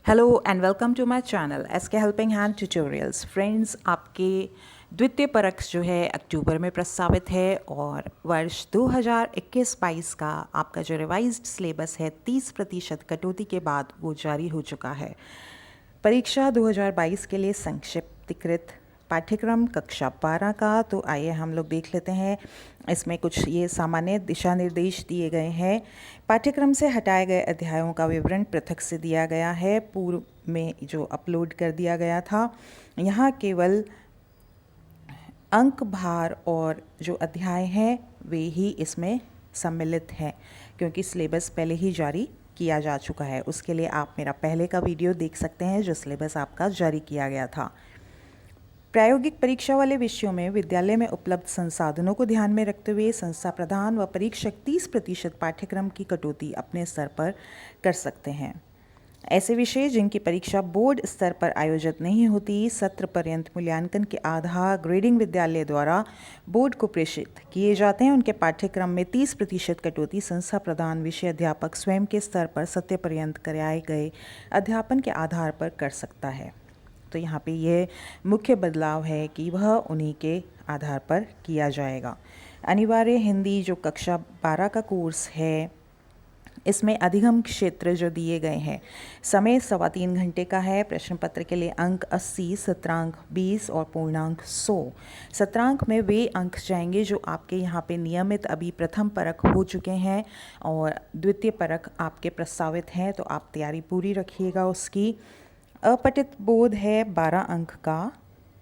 Hello and welcome to my channel SK helping hand tutorials. Friends, आपके द्वितीय परीक्षा जो है अक्टूबर में प्रस्तावित है और वर्ष 2021-22 का आपका जो रिवाइज्ड सिलेबस है 30% कटौती के बाद वो जारी हो चुका है। परीक्षा 2022 के लिए संक्षिप्तीकृत पाठ्यक्रम कक्षा 12 का, तो आइए हम लोग देख लेते हैं। इसमें कुछ ये सामान्य दिशा निर्देश दिए गए हैं। पाठ्यक्रम से हटाए गए अध्यायों का विवरण पृथक से दिया गया है, पूर्व में जो अपलोड कर दिया गया था। यहाँ केवल अंक भार और जो अध्याय हैं वे ही इसमें सम्मिलित हैं, क्योंकि सिलेबस पहले ही जारी किया जा चुका है। उसके लिए आप मेरा पहले का वीडियो देख सकते हैं जो सिलेबस आपका जारी किया गया था। प्रायोगिक परीक्षा वाले विषयों में विद्यालय में उपलब्ध संसाधनों को ध्यान में रखते हुए संस्था प्रधान व परीक्षक 30% पाठ्यक्रम की कटौती अपने स्तर पर कर सकते हैं। ऐसे विषय जिनकी परीक्षा बोर्ड स्तर पर आयोजित नहीं होती, सत्र पर्यंत मूल्यांकन के आधार ग्रेडिंग विद्यालय द्वारा बोर्ड को प्रेषित किए जाते हैं, उनके पाठ्यक्रम में 30% कटौती संस्था प्रधान विषय अध्यापक स्वयं के स्तर पर सत्र पर्यंत कराए गए अध्यापन के आधार पर कर सकता है। तो यहाँ पे ये मुख्य बदलाव है कि वह उन्हीं के आधार पर किया जाएगा। अनिवार्य हिंदी जो कक्षा 12 का कोर्स है, इसमें अधिगम क्षेत्र जो दिए गए हैं, समय 3.25 घंटे का है। प्रश्न पत्र के लिए अंक 80, सत्रांक 20 और पूर्णांक 100। सत्रांक में वे अंक जाएंगे जो आपके यहाँ पे नियमित अभी प्रथम परख हो चुके हैं और द्वितीय परख आपके प्रस्तावित हैं, तो आप तैयारी पूरी रखिएगा उसकी। अपठित बोध है 12 अंक का,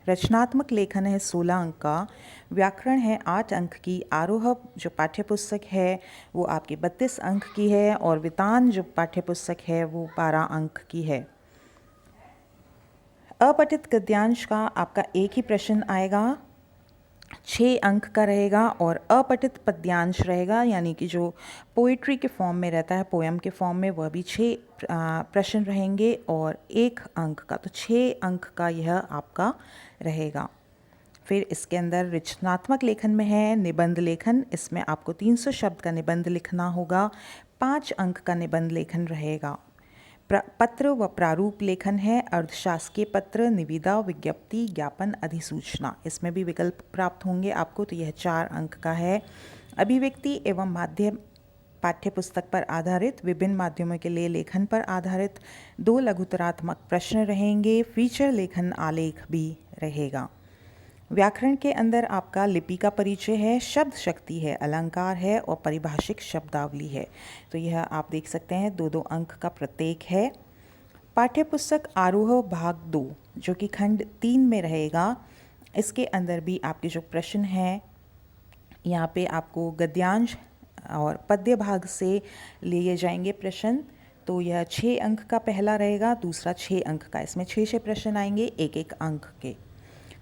रचनात्मक लेखन है 16 अंक का, व्याकरण है 8 अंक की, आरोह जो पाठ्यपुस्तक है वो आपकी 32 अंक की है और वितान जो पाठ्यपुस्तक है वो 12 अंक की है। अपठित गद्यांश का आपका एक ही प्रश्न आएगा, 6 अंक का रहेगा और अपठित पद्यांश रहेगा, यानी कि जो पोइट्री के फॉर्म में रहता है, पोएम के फॉर्म में, वह भी 6 प्रश्न रहेंगे और 1 अंक का, तो 6 अंक का यह आपका रहेगा। फिर इसके अंदर रचनात्मक लेखन में है निबंध लेखन, इसमें आपको 300 शब्द का निबंध लिखना होगा, 5 अंक का निबंध लेखन रहेगा। पत्र व प्रारूप लेखन है अर्धशासकीय पत्र, निविदा, विज्ञप्ति, ज्ञापन, अधिसूचना, इसमें भी विकल्प प्राप्त होंगे आपको, तो यह 4 अंक का है। अभिव्यक्ति एवं माध्यम पाठ्यपुस्तक पर आधारित विभिन्न माध्यमों के लिए लेखन पर आधारित 2 लघुतरात्मक प्रश्न रहेंगे, फीचर लेखन आलेख भी रहेगा। व्याकरण के अंदर आपका लिपि का परिचय है, शब्द शक्ति है, अलंकार है और परिभाषिक शब्दावली है, तो यह आप देख सकते हैं 2-2 अंक का प्रत्येक है। पाठ्यपुस्तक आरोह भाग 2 जो कि खंड 3 में रहेगा, इसके अंदर भी आपके जो प्रश्न हैं, यहाँ पे आपको गद्यांश और पद्य भाग से लिए जाएंगे प्रश्न, तो यह 6 अंक का पहला रहेगा, दूसरा 6 अंक का, इसमें 6 प्रश्न आएंगे 1-1 अंक के।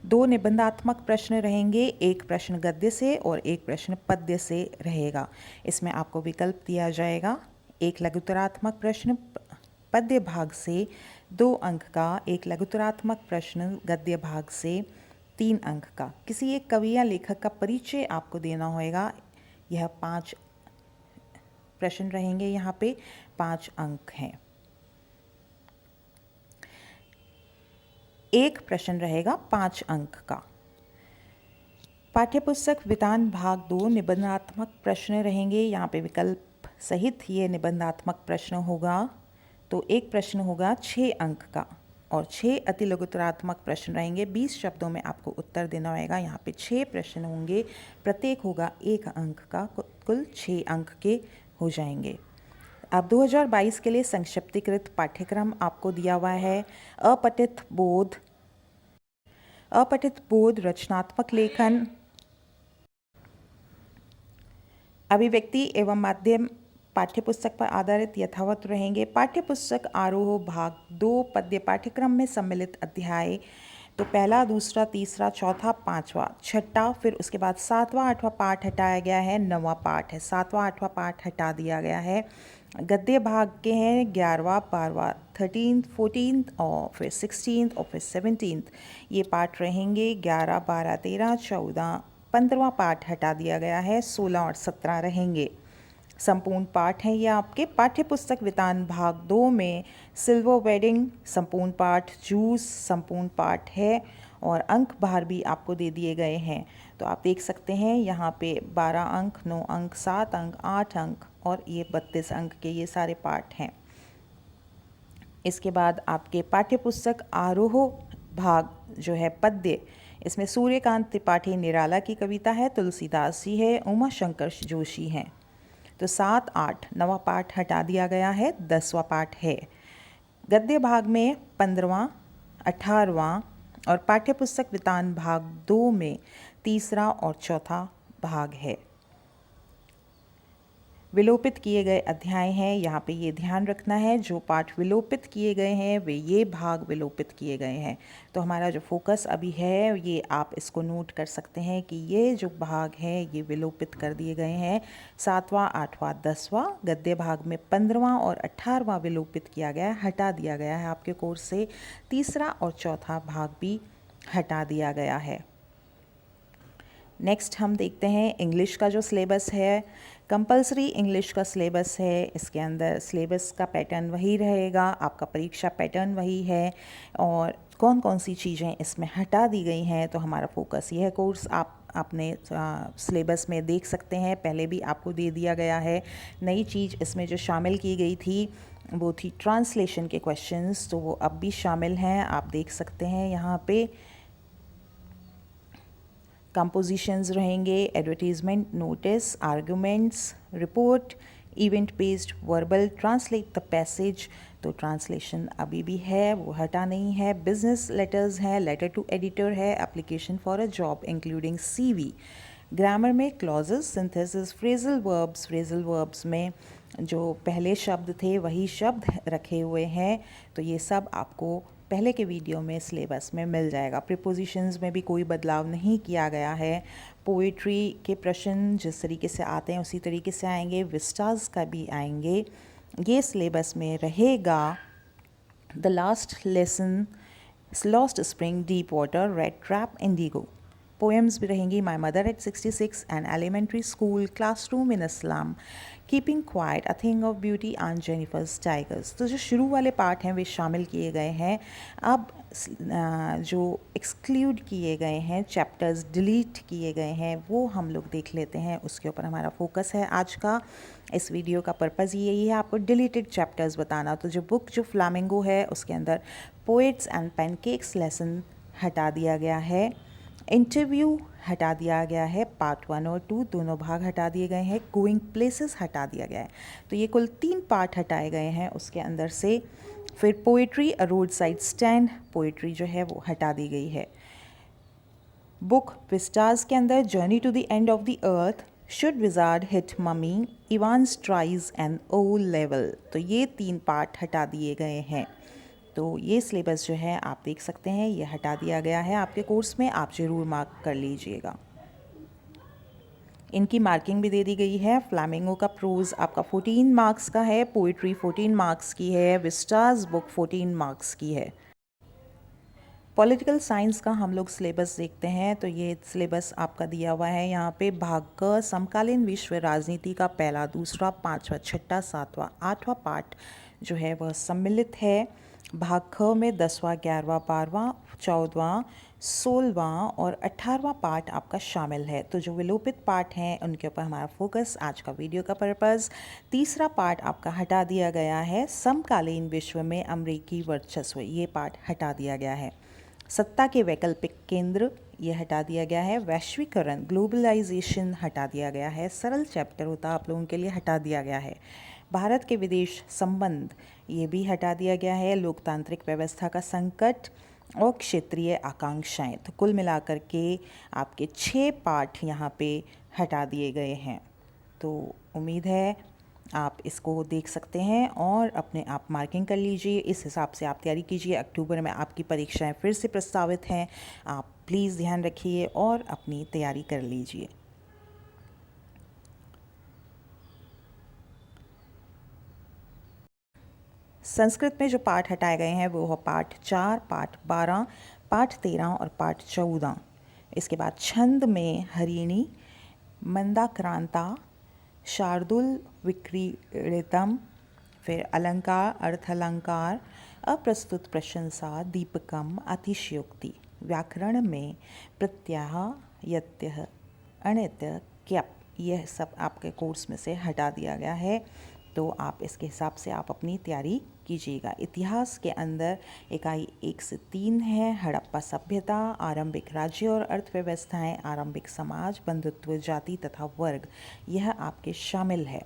2 निबंधात्मक प्रश्न रहेंगे, 1 प्रश्न गद्य से और 1 प्रश्न पद्य से रहेगा, इसमें आपको विकल्प दिया जाएगा। 1 लघुतरात्मक प्रश्न पद्य भाग से 2 अंक का, 1 लघुतरात्मक प्रश्न गद्य भाग से 3 अंक का। किसी एक कवि या लेखक का परिचय आपको देना होगा, यह 5 प्रश्न रहेंगे, यहाँ पे 5 अंक हैं। 1 प्रश्न रहेगा 5 अंक का। पाठ्यपुस्तक वितान भाग 2 निबंधात्मक प्रश्न रहेंगे, यहाँ पे विकल्प सहित ये निबंधात्मक प्रश्न होगा, तो 1 प्रश्न होगा 6 अंक का और 6 अति लघुतरात्मक प्रश्न रहेंगे, 20 शब्दों में आपको उत्तर देना होगा। यहाँ पे 6 प्रश्न होंगे, प्रत्येक होगा 1 अंक का, कुल 6 अंक के हो जाएंगे। अब 2022 के लिए संक्षिप्तीकृत पाठ्यक्रम आपको दिया हुआ है। अपठित बोध, रचनात्मक लेखन, अभिव्यक्ति एवं माध्यम पाठ्यपुस्तक पर आधारित यथावत रहेंगे। पाठ्यपुस्तक आरोह भाग 2 पद्य पाठ्यक्रम में सम्मिलित अध्याय, तो पहला, दूसरा, तीसरा, चौथा, 5वां, 6ठा, फिर उसके बाद 7वां 8वां पाठ हटाया गया है, 9वां पाठ है, 7वां 8वां पाठ हटा दिया गया है। गद्य भाग के हैं 11वां 12वां 13th 14th और फिर 16th और फिर 17th, ये पाठ रहेंगे। 11 12 13 14 15वां पाठ हटा दिया गया है, 16 और 17 रहेंगे। संपूर्ण पाठ हैं ये आपके। पाठ्य पुस्तक वितान भाग 2 में सिल्वर वेडिंग संपूर्ण पाठ, जूस संपूर्ण पाठ है और अंक बाहर भी आपको दे दिए गए हैं। तो आप देख सकते हैं यहाँ पे 12 अंक, 9 अंक, 7 अंक, 8 अंक और ये 32 अंक के ये सारे पाठ हैं। इसके बाद आपके पाठ्य पुस्तक आरोह भाग जो है पद्य, इसमें सूर्यकांत त्रिपाठी निराला की कविता है, तुलसीदास जी है, उमा शंकर जोशी हैं। तो 7, 8 नवा पाठ हटा दिया गया है, 10वां पाठ है। गद्य भाग में 15वां, 18वां और पाठ्य पुस्तक वितान भाग 2 में 3रा और 4था भाग है। विलोपित किए गए अध्याय हैं, यहाँ पे ये ध्यान रखना है जो पाठ विलोपित किए गए हैं वे ये भाग विलोपित किए गए हैं। तो हमारा जो फोकस अभी है ये आप इसको नोट कर सकते हैं कि ये जो भाग है ये विलोपित कर दिए गए हैं। 7वां, 8वां, 10वां, गद्य भाग में 15वां और 18वां विलोपित किया गया है, हटा दिया गया है आपके कोर्स से। 3रा और 4था भाग भी हटा दिया गया है। नेक्स्ट हम देखते हैं इंग्लिश का जो सिलेबस है। कंपलसरी इंग्लिश का सिलेबस है, इसके अंदर सिलेबस का पैटर्न वही रहेगा, आपका परीक्षा पैटर्न वही है और कौन कौन सी चीज़ें इसमें हटा दी गई हैं। तो हमारा फोकस ये है, कोर्स आप अपने सिलेबस में देख सकते हैं, पहले भी आपको दे दिया गया है। नई चीज़ इसमें जो शामिल की गई थी वो थी ट्रांसलेशन के क्वेश्चंस, तो वो अब भी शामिल हैं, आप देख सकते हैं यहाँ पे। कंपोजिशंस रहेंगे, advertisement, notice, arguments, report, event based, verbal, translate the passage, तो ट्रांसलेशन अभी भी है, वो हटा नहीं है। बिजनेस लेटर्स हैं, लेटर टू एडिटर है, application for a job including CV. Grammar में क्लॉजेस, सिंथेसिस, फ्रेजल वर्ब्स में जो पहले शब्द थे वही शब्द रखे हुए हैं, तो ये सब आपको पहले के वीडियो में सिलेबस में मिल जाएगा। प्रीपोजिशंस में भी कोई बदलाव नहीं किया गया है। पोइट्री के प्रश्न जिस तरीके से आते हैं उसी तरीके से आएंगे, विस्टास का भी आएंगे, ये सिलेबस में रहेगा। The last lesson, lost spring, deep water, red trap, indigo. Poems भी रहेंगी, my mother at 66, an elementary school, classroom in a slum, keeping quiet, a thing of beauty and Jennifer's tigers. तो जो शुरू वाले पार्ट हैं वे शामिल किए गए हैं। अब जो एक्सक्लूड किए गए हैं, चैप्टर्स डिलीट किए गए हैं, वो हम लोग देख लेते हैं, उसके ऊपर हमारा फोकस है आज का। इस वीडियो का पर्पज़ यही है, आपको डिलीटेड चैप्टर्स बताना। तो जो बुक जो फ्लामिंगो है उसके अंदर पोएट्स एंड पैनकेक्स लेसन हटा दिया गया है। इंटरव्यू हटा दिया गया है, पार्ट 1 और 2 दोनों भाग हटा दिए गए हैं। गोइंग प्लेसेस हटा दिया गया है। तो ये कुल 3 पार्ट हटाए गए हैं उसके अंदर से। फिर पोइट्री, अ रोड साइड स्टैंड, पोइट्री जो है वो हटा दी गई है। बुक विस्टार्स के अंदर journey to the end of the earth, should wizard hit mommy, Evans tries and O level, तो ये 3 पार्ट हटा दिए गए हैं। तो ये सिलेबस जो है आप देख सकते हैं ये हटा दिया गया है आपके कोर्स में, आप ज़रूर मार्क कर लीजिएगा। इनकी मार्किंग भी दे दी गई है। फ्लामिंगो का प्रोज आपका 14 मार्क्स का है, पोइट्री 14 मार्क्स की है, विस्टार्स बुक 14 मार्क्स की है। पॉलिटिकल साइंस का हम लोग सिलेबस देखते हैं, तो ये सिलेबस आपका दिया हुआ है यहाँ पे। भाग क, समकालीन विश्व राजनीति का पहला, दूसरा, 5वां, 6ठा, 7वां, 8वां पार्ट जो है वह सम्मिलित है। भाग ख में 10वां, 11वां, 12वां, 14वां, 16वां और 18वां पार्ट आपका शामिल है। तो जो विलोपित पार्ट हैं उनके ऊपर हमारा फोकस आज का वीडियो का पर्पज़। 3रा पार्ट आपका हटा दिया गया है, समकालीन विश्व में अमेरिकी वर्चस्व, ये पार्ट हटा दिया गया है। सत्ता के वैकल्पिक केंद्र, ये हटा दिया गया है। वैश्वीकरण, ग्लोबलाइजेशन हटा दिया गया है। सरल चैप्टर होता आप लोगों के लिए, हटा दिया गया है। भारत के विदेश संबंध, ये भी हटा दिया गया है। लोकतांत्रिक व्यवस्था का संकट और क्षेत्रीय आकांक्षाएं, तो कुल मिलाकर के आपके 6 पार्ट यहाँ पे हटा दिए गए हैं। तो उम्मीद है आप इसको देख सकते हैं और अपने आप मार्किंग कर लीजिए, इस हिसाब से आप तैयारी कीजिए। अक्टूबर में आपकी परीक्षाएं फिर से प्रस्तावित हैं, आप प्लीज़ ध्यान रखिए और अपनी तैयारी कर लीजिए। संस्कृत में जो पाठ हटाए गए हैं वो है पाठ 4, पाठ 12, पाठ 13 और पाठ 14। इसके बाद छंद में हरिणी, मंदाक्रांता, शार्दुल विक्रीडितम, फिर अलंकार, अर्थ अलंकार, अप्रस्तुत प्रशंसा, दीपकम, अतिशयोक्ति। व्याकरण में प्रत्यय, यत्यः, अण्यतः, क्यप, यह सब आपके कोर्स में से हटा दिया गया है, तो आप इसके हिसाब से आप अपनी तैयारी कीजिएगा। इतिहास के अंदर इकाई 1 से 3 है हड़प्पा सभ्यता, आरंभिक राज्य और अर्थव्यवस्थाएं, आरंभिक समाज, बंधुत्व, जाति तथा वर्ग, यह आपके शामिल है।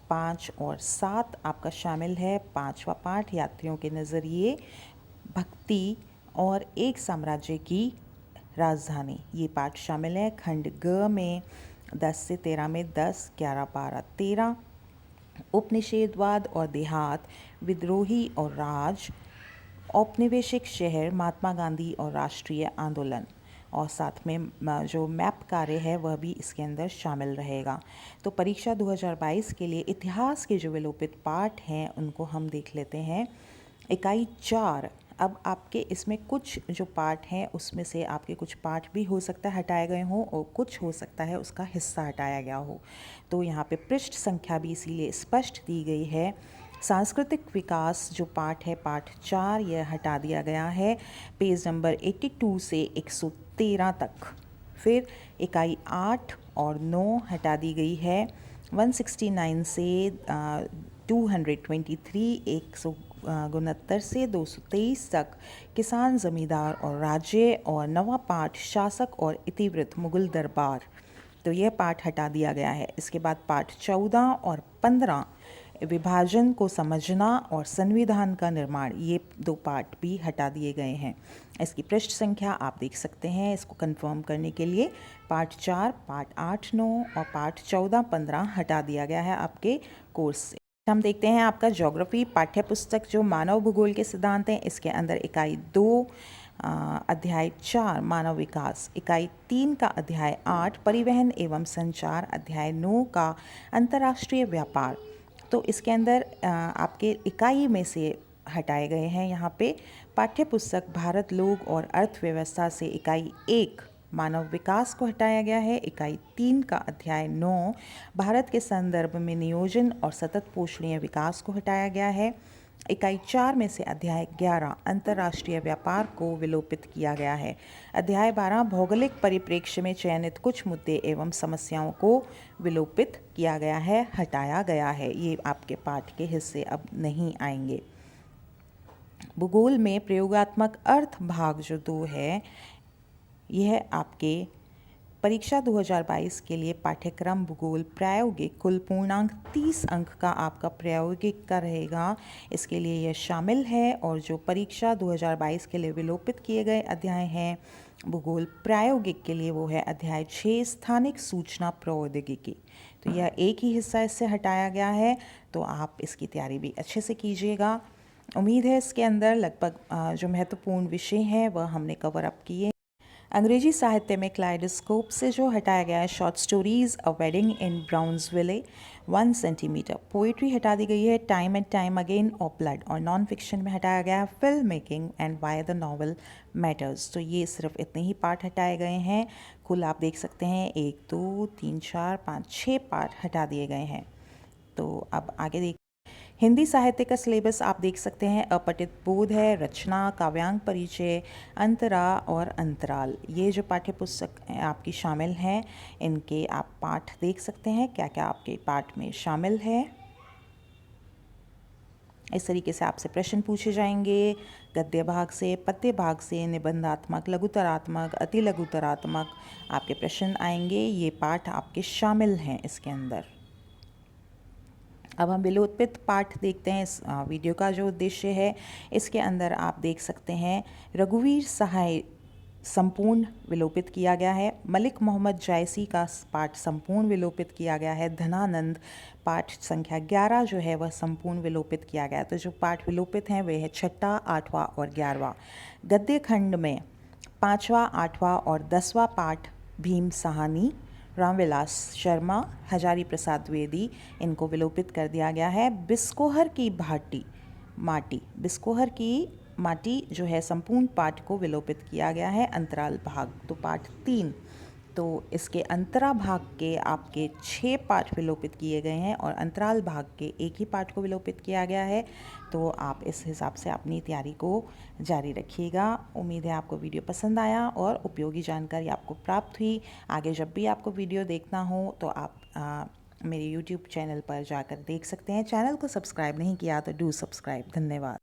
5 और 7 आपका शामिल है। 5वां पाठ यात्रियों के नज़रिए, भक्ति और एक साम्राज्य की राजधानी, ये पाठ शामिल है। खंड ग में 10 से 13 में 10, 11, 12, 13, उपनिषेधवाद और देहात, विद्रोही और राज, औपनिवेशिक शहर, महात्मा गांधी और राष्ट्रीय आंदोलन, और साथ में जो मैप कार्य है वह भी इसके अंदर शामिल रहेगा। तो परीक्षा 2022 के लिए इतिहास के जो विलोपित पाठ हैं उनको हम देख लेते हैं। इकाई 4, अब आपके इसमें कुछ जो पाठ हैं उसमें से आपके कुछ पाठ भी हो सकता है हटाए गए हों और कुछ हो सकता है उसका हिस्सा हटाया गया हो। तो यहाँ पे पृष्ठ संख्या भी इसीलिए स्पष्ट दी गई है। सांस्कृतिक विकास जो पाठ है, पाठ 4, यह हटा दिया गया है पेज नंबर 82 से 113 तक। फिर इकाई 8 और 9 हटा दी गई है। 169 से 223, 169 से 223 तक किसान, जमींदार और राज्य, और नवा पाठ शासक और इतिवृत्त मुगल दरबार, तो यह पाठ हटा दिया गया है। इसके बाद पाठ 14 और 15 विभाजन को समझना और संविधान का निर्माण, ये 2 पाठ भी हटा दिए गए हैं। इसकी पृष्ठ संख्या आप देख सकते हैं। इसको कंफर्म करने के लिए पाठ 4, पाठ 8, 9 और पाठ 14, 15 हटा दिया गया है आपके कोर्स से। हम देखते हैं आपका ज्योग्राफी पाठ्य पुस्तक जो मानव भूगोल के सिद्धांत हैं, इसके अंदर इकाई 2 अध्याय 4 मानव विकास, इकाई 3 का अध्याय 8 परिवहन एवं संचार, अध्याय 9 का अंतर्राष्ट्रीय व्यापार, तो इसके अंदर आपके इकाई में से हटाए गए हैं। यहाँ पे पाठ्य पुस्तक भारत, लोग और अर्थव्यवस्था से इकाई 1 मानव विकास को हटाया गया है। इकाई 3 का अध्याय 9 भारत के संदर्भ में नियोजन और सतत पोषणीय विकास को हटाया गया है। इकाई 4 में से अध्याय 11 अंतर्राष्ट्रीय व्यापार को विलोपित किया गया है। अध्याय 12 भौगोलिक परिप्रेक्ष्य में चयनित कुछ मुद्दे एवं समस्याओं को विलोपित किया गया है, हटाया गया है। ये आपके पाठ के हिस्से अब नहीं आएंगे। भूगोल में प्रयोगात्मक अर्थ भाग जो 2 है, यह आपके परीक्षा 2022 के लिए पाठ्यक्रम भूगोल प्रायोगिक कुल पूर्णांक 30 अंक का आपका प्रायोगिक का रहेगा। इसके लिए यह शामिल है। और जो परीक्षा 2022 के लिए विलोपित किए गए अध्याय हैं भूगोल प्रायोगिक के लिए, वो है अध्याय 6 स्थानिक सूचना प्रौद्योगिकी, तो यह एक ही हिस्सा इससे हटाया गया है। तो आप इसकी तैयारी भी अच्छे से कीजिएगा। उम्मीद है इसके अंदर लगभग जो महत्वपूर्ण विषय हैं वह हमने कवर अप किए। अंग्रेजी साहित्य में क्लाइडोस्कोप से जो हटाया गया है short stories, a wedding in Brownsville, 1 centimetre. Poetry हटा दी गई है टाइम एंड टाइम अगेन और ब्लड। और नॉन फिक्शन में हटाया गया है film making and why the novel matters. तो ये सिर्फ इतने ही पार्ट हटाए गए हैं। कुल आप देख सकते हैं 1, 2, 3, 4, 5, 6 पार्ट हटा दिए गए हैं। तो अब आगे देख, हिंदी साहित्य का सिलेबस आप देख सकते हैं। अपठित बोध है, रचना, काव्यांग परिचय, अंतरा और अंतराल, ये जो पाठ्य पुस्तक आपकी शामिल हैं, इनके आप पाठ देख सकते हैं क्या क्या आपके पाठ में शामिल है। इस तरीके से आपसे प्रश्न पूछे जाएंगे गद्य भाग से, पद्य भाग से, निबंधात्मक, लघुतरात्मक, अति लघुतरात्मक आपके प्रश्न आएंगे। ये पाठ आपके शामिल हैं इसके अंदर। अब हम विलोपित पाठ देखते हैं। इस वीडियो का जो उद्देश्य है, इसके अंदर आप देख सकते हैं रघुवीर सहाय संपूर्ण विलोपित किया गया है। मलिक मोहम्मद जायसी का पाठ संपूर्ण विलोपित किया गया है। धनानंद पाठ संख्या 11 जो है वह संपूर्ण विलोपित किया गया है। तो जो पाठ विलोपित हैं वे है 6ठा, 8वां और 11वां। गद्य खंड में 5वां, 8वां और 10वां पाठ भीम साहनी, रामविलास शर्मा, हजारी प्रसाद द्विवेदी, इनको विलोपित कर दिया गया है। बिस्कोहर की माटी, बिस्कोहर की माटी जो है संपूर्ण पाठ को विलोपित किया गया है। अंतराल भाग तो पाठ 3 तो इसके अंतरा भाग के आपके 6 पार्ट विलोपित किए गए हैं और अंतराल भाग के एक ही पार्ट को विलोपित किया गया है। तो आप इस हिसाब से अपनी तैयारी को जारी रखिएगा। उम्मीद है आपको वीडियो पसंद आया और उपयोगी जानकारी आपको प्राप्त हुई। आगे जब भी आपको वीडियो देखना हो तो आप मेरे YouTube चैनल पर जाकर देख सकते हैं। चैनल को सब्सक्राइब नहीं किया तो डू सब्सक्राइब। धन्यवाद।